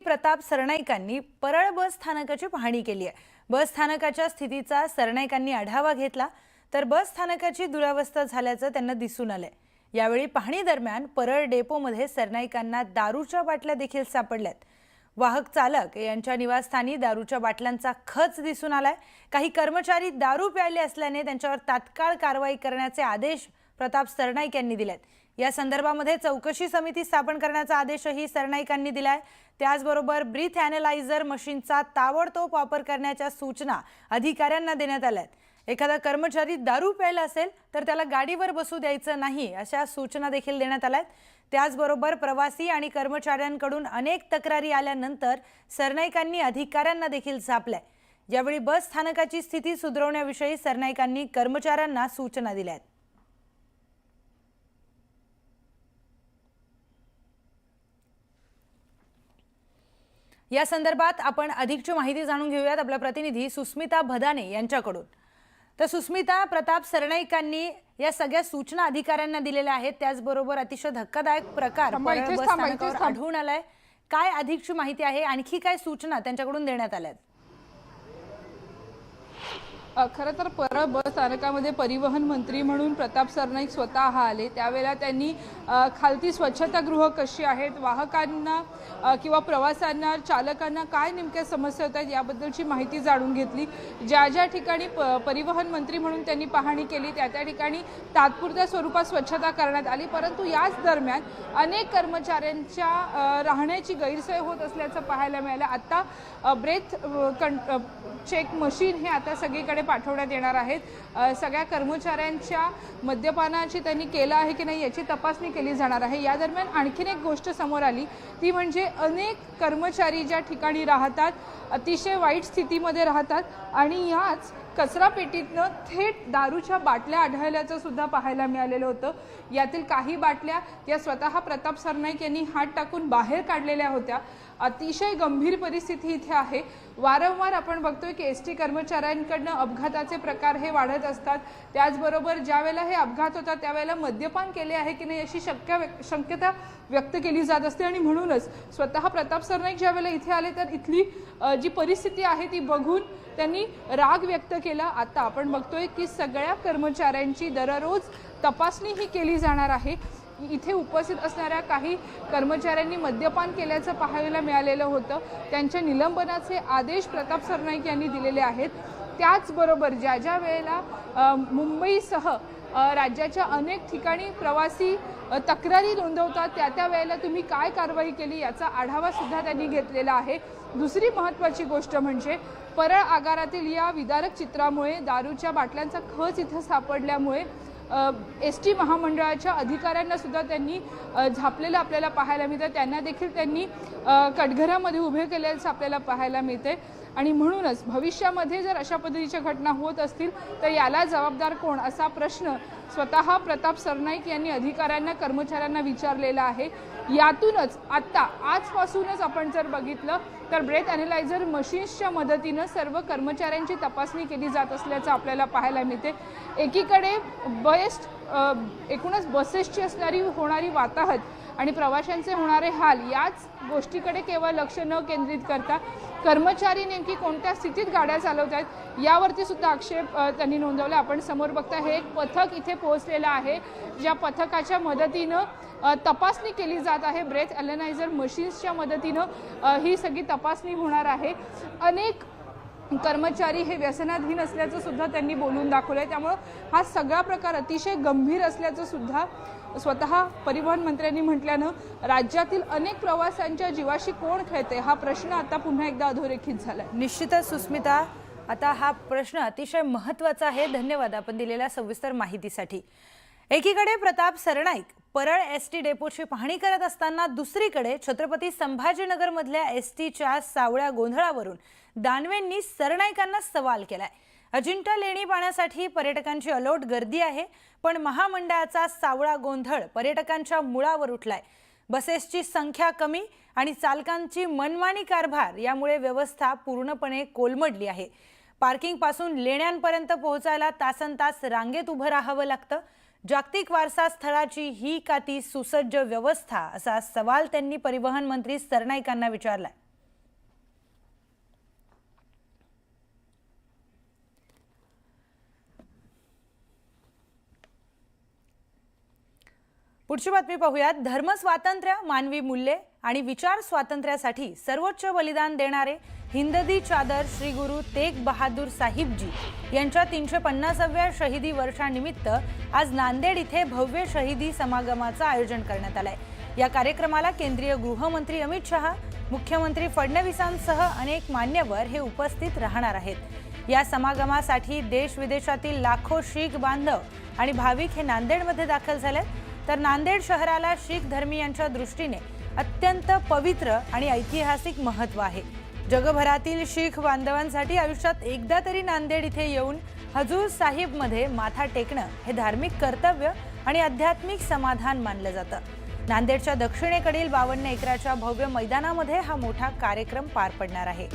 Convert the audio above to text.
प्रताप सरनाईकांनी परळ बस स्थानकाची पाहणी केली आहे। बस स्थानकाच्या स्थितीचा सरनाईकांनी आढावा घेतला तर बस स्थानकाची दुरावस्था झाल्याचं त्यांना दिसून आलंय। यावेळी पाहणी दरम्यान परळ डेपोमध्ये सरनाईकांना दारूच्या बाटल्या देखील सापडल्यात। वाहक चालक यांच्या निवासस्थानी दारूच्या बाटल्यांचा खच दिसून आलाय। काही कर्मचारी दारू प्यायले असल्याने त्यांच्यावर तात्काळ कारवाई करण्याचे आदेश प्रताप सरनाईक यांनी दिलेत। या संदर्भामध्ये चौकशी समिती स्थापन करण्याचा आदेशही सरनाईकांनी दिलाय। त्याचबरोबर ब्रीथ ॲनालायझर मशीनचा ताबडतोब वापर करण्याच्या सूचना अधिकाऱ्यांना देण्यात आल्यात। एखादा कर्मचारी दारू प्यायला असेल तर त्याला गाडीवर बसू द्यायचं नाही अशा सूचना देखील देण्यात आल्यात। त्याचबरोबर प्रवासी आणि कर्मचाऱ्यांकडून अनेक तक्रारी आल्यानंतर सरनाईकांनी अधिकाऱ्यांना देखील झापलंय। यावेळी बस स्थानकाची स्थिती सुधारण्याविषयी सरनाईकांनी कर्मचाऱ्यांना सूचना दिल्या आहेत। या संदर्भात आपण अधिकची माहिती जाणून घेऊयात आपल्या प्रतिनिधी सुस्मिता भदाने यांच्याकडून। तर सुस्मिता, प्रताप सरनाईकांनी या सगळ्या सूचना अधिकाऱ्यांना दिलेल्या आहेत, त्याचबरोबर अतिशय धक्कादायक प्रकार बस स्थानकावर आढळून आलाय। काय अधिकची माहिती आहे, आणखी काय सूचना त्यांच्याकडून देण्यात आल्यात? खरं तर परळ बस स्थानकामध्ये परिवहन मंत्री म्हणून प्रताप सरनाईक स्वतः आले। त्यावेळेला त्यांनी खालती स्वच्छतागृह कशी आहेत, वाहकांना किंवा प्रवाशांना, चालकांना काय नेमक्या समस्या होतात याबद्दलची माहिती जाणून घेतली। ज्या ज्या ठिकाणी परिवहन मंत्री म्हणून त्यांनी पाहणी केली त्या ठिकाणी तात्पुरत्या स्वरूपात स्वच्छता करण्यात आली, परंतु याच दरम्यान अनेक कर्मचाऱ्यांच्या राहण्याची गैरसोय होत असल्याचं पाहायला मिळालं। आता ब्रेथ चेक मशीन हे आता सगळीकडे पाठवण्यात येणार आहेत। सगळ्या कर्मचाऱ्यांच्या मद्यपानाची त्यांनी केलं आहे की नाही याची तपासणी केली जाणार आहे। या दरम्यान आणखीन एक गोष्ट समोर आली ती म्हणजे अनेक कर्मचारी ज्या ठिकाणी राहतात अतिशय वाईट स्थितीमध्ये राहतात आणि याच कचरा पेटीतनं थेट दारूच्या बाटल्या आढळल्याचं सुद्धा पाहायला मिळालेलं होतं। यातील काही बाटल्या या स्वतः प्रताप सरनाईक यांनी हात टाकून बाहेर काढलेल्या होत्या। अतिशय गंभीर परिस्थिती इथे आहे। वारंवार आपण बघतोय की एसटी कर्मचाऱ्यांकडनं अपघाताचे प्रकार हे वाढत असतात। त्याचबरोबर ज्या वेळेला हे अपघात होतात त्यावेळेला मद्यपान केले आहे की नाही अशी शक्यता व्यक्त केली जात असते आणि म्हणूनच स्वतः प्रताप सरनाईक ज्या वेळेला इथे आले तर इथली जी परिस्थिती आहे ती बघून त्यांनी राग व्यक्त केला। आता आपण बघतोय की सगळ्या कर्मचाऱ्यांची दररोज तपासणी ही केली जाणार आहे। इथे उपस्थित असणाऱ्या काही कर्मचाऱ्यांनी मद्यपान केल्याचं पाहायला मिळालेलं होतं। त्यांच्या निलंबनाचे आदेश प्रताप सरनाईक यांनी दिलेले आहेत। त्याचबरोबर ज्या ज्या वेळेला मुंबईसह राज्याच्या अनेक ठिकाणी प्रवासी तक्रारी नोंदवतात त्या वेळेला तुम्ही काय कारवाई केली याचा आढावा सुद्धा त्यांनी घेतलेला आहे। दुसरी महत्त्वाची गोष्ट म्हणजे परळ आगारातील या विदारक चित्रामुळे दारूच्या बाटल्यांचा खच इथं सापडल्यामुळे एसटी महामंडळाच्या अधिकाऱ्यांना सुद्धा त्यांनी झापलेलं आपल्याला पाहायला मिळतं। त्यांना देखील त्यांनी कटघरामध्ये उभे केल्याचं आपल्याला पाहायला मिळते आणि म्हणूनच भविष्यामध्ये जर अशा पद्धतीच्या घटना होत असतील तर याला जबाबदार कोण असा प्रश्न स्वतः प्रताप सरनाईक यांनी अधिकाऱ्यांना, कर्मचाऱ्यांना विचारलेला आहे। यातूनच आता आजपासूनच आपण जर बघितलं तर ब्रेथ ॲनालायझर मशीन्सच्या मदतीनं सर्व कर्मचाऱ्यांची तपासणी केली जात असल्याचं आपल्याला पाहायला मिळते। एकीकडे एकूणच बसेसची होणारी वाताहत आणि प्रवाशांचे होणारे हाल याच गोष्टीकडे केवळ लक्ष न केंद्रित करता कर्मचारी नेमकी कोणत्या स्थितीत गाड्या चालवत आहेत यावरती सुद्धा आक्षेप त्यांनी नोंदवला। आपण समोर बघता हे एक पथक इथे पोहोचलेलं आहे, ज्या पथकाच्या मदतीनं तपासणी केली जात आहे। ब्रेथ ॲनालायझर मशीन्सच्या मदतीनं ही सगळी तपासणी होणार आहे। अनेक कर्मचारी हे व्यसनाधीन असल्याचं सुद्धा त्यांनी बोलून दाखवलंय। त्यामुळे हा सगळा प्रकार अतिशय गंभीर असल्याचं सुद्धा स्वतः परिवहन मंत्र्यांनी म्हटल्यानं राज्यातील अनेक प्रवाशांच्या जीवाशी कोण खेळते हा प्रश्न आता पुन्हा एकदा अधोरेखित झालाय। निश्चितच सुस्मिता, आता हा प्रश्न अतिशय महत्त्वाचा आहे। धन्यवाद आपण दिलेल्या सविस्तर माहितीसाठी। एकीकडे प्रताप सरनाईक परळ एसटी डेपोची पाहणी करत असताना दुसरीकडे छत्रपती संभाजीनगर मधल्या एसटीच्या सावळ्या गोंधळावरून दानवेंनी सरनाईकांना सवाल केलाय। अजिंठा लेणी पाहण्यासाठी पर्यटकांची अलोट गर्दी आहे, पण महामंडळाचा सावळा गोंधळ पर्यटकांच्या मुळावर उठलाय। बसेसची संख्या कमी आणि चालकांची मनमानी कारभार यामुळे व्यवस्था पूर्णपणे कोलमडली आहे। पार्किंग पासून लेण्यांपर्यंत पोहोचायला तासनतास रांगेत उभं राहावं लागतं। जागतिक वारसा स्थळाची ही का ती सुसज्ज व्यवस्था असा सवाल त्यांनी परिवहन मंत्री सरनाईकांना विचारला। पुढची बातमी पाहूयात. धर्मस्वातंत्र्य, मानवी मूल्ये आणि विचार स्वातंत्र्यासाठी सर्वोच्च बलिदान देणारे हिंददी चादर श्री गुरु तेग बहादूर साहिबजी यांच्या 350व्या शहीदी वर्षानिमित्त आज नांदेड इथे भव्य शहीदी समागमाचं आयोजन करण्यात आलंय. या कार्यक्रमाला केंद्रीय गृहमंत्री अमित शहा, मुख्यमंत्री फडणवीसांसह अनेक मान्यवर हे उपस्थित राहणार आहेत. या समागमासाठी देश विदेशातील लाखो शीख बांधव आणि भाविक हे नांदेडमध्ये दाखल झाले. तर नांदेड शहराला शीख धर्मीयांच्या दृष्टीने अत्यंत पवित्र आणि ऐतिहासिक महत्त्व आहे. जगभरातील शीख बांधवांसाठी आयुष्यात एकदा तरी नांदेड इथे येऊन हजूर साहिबमध्ये माथा टेकणं हे धार्मिक कर्तव्य आणि आध्यात्मिक समाधान मानलं जातं. नांदेडच्या दक्षिणेकडील 52 एकराच्या भव्य मैदानामध्ये हा मोठा कार्यक्रम पार पडणार आहे.